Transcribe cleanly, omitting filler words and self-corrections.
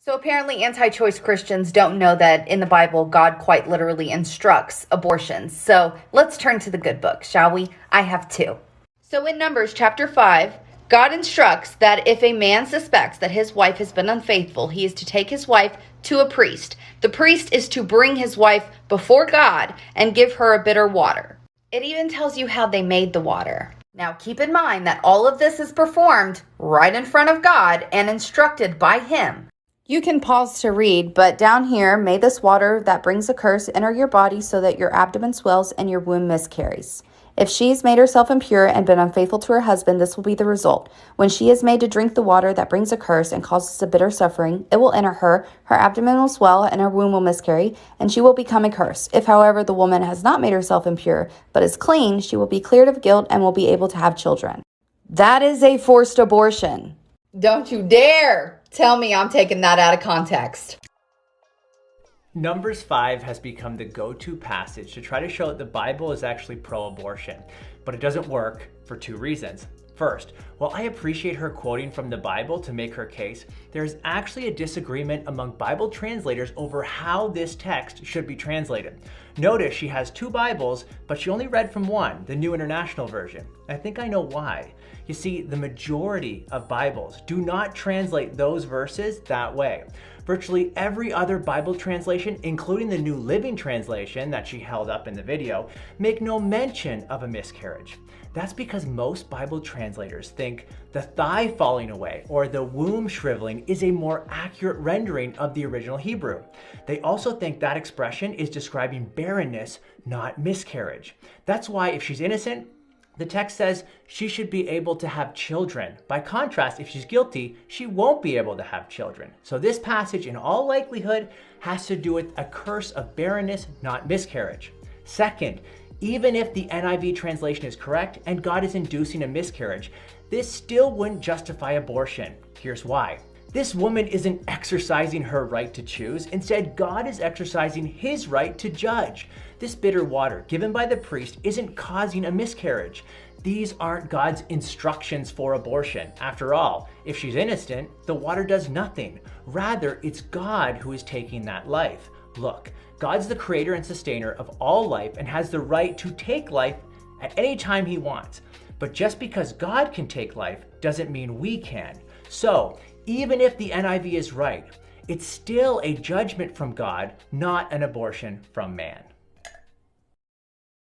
So apparently, anti choice Christians don't know that in the Bible, God quite literally instructs abortions. So let's turn to the good book, shall we? I have two. So in Numbers chapter 5, God instructs that if a man suspects that his wife has been unfaithful, he is to take his wife to a priest. The priest is to bring his wife before God and give her a bitter water. It even tells you how they made the water. Now keep in mind that all of this is performed right in front of God and instructed by him. You can pause to read, but down here, may this water that brings a curse enter your body so that your abdomen swells and your womb miscarries. If she's made herself impure and been unfaithful to her husband, this will be the result. When she is made to drink the water that brings a curse and causes a bitter suffering, it will enter her, her abdomen will swell, and her womb will miscarry, and she will become a curse. If, however, the woman has not made herself impure, but is clean, she will be cleared of guilt and will be able to have children. That is a forced abortion. Don't you dare tell me I'm taking that out of context. Numbers 5 has become the go-to passage to try to show that the Bible is actually pro-abortion, but it doesn't work for two reasons. First, while I appreciate her quoting from the Bible to make her case, there is actually a disagreement among Bible translators over how this text should be translated. Notice she has two Bibles, but she only read from one, the New International Version. I think I know why. You see, the majority of Bibles do not translate those verses that way. Virtually every other Bible translation, including the New Living Translation that she held up in the video, make no mention of a miscarriage. That's because most Bible translators think the thigh falling away or the womb shriveling is a more accurate rendering of the original Hebrew. They also think that expression is describing barrenness, not miscarriage. That's why if she's innocent, the text says she should be able to have children. By contrast, if she's guilty, she won't be able to have children. So this passage, in all likelihood, has to do with a curse of barrenness, not miscarriage. Second, even if the NIV translation is correct and God is inducing a miscarriage, this still wouldn't justify abortion. Here's why. This woman isn't exercising her right to choose. Instead, God is exercising his right to judge. This bitter water given by the priest isn't causing a miscarriage. These aren't God's instructions for abortion. After all, if she's innocent, the water does nothing. Rather, it's God who is taking that life. Look, God's the creator and sustainer of all life and has the right to take life at any time he wants. But just because God can take life doesn't mean we can. So, even if the NIV is right, it's still a judgment from God, not an abortion from man.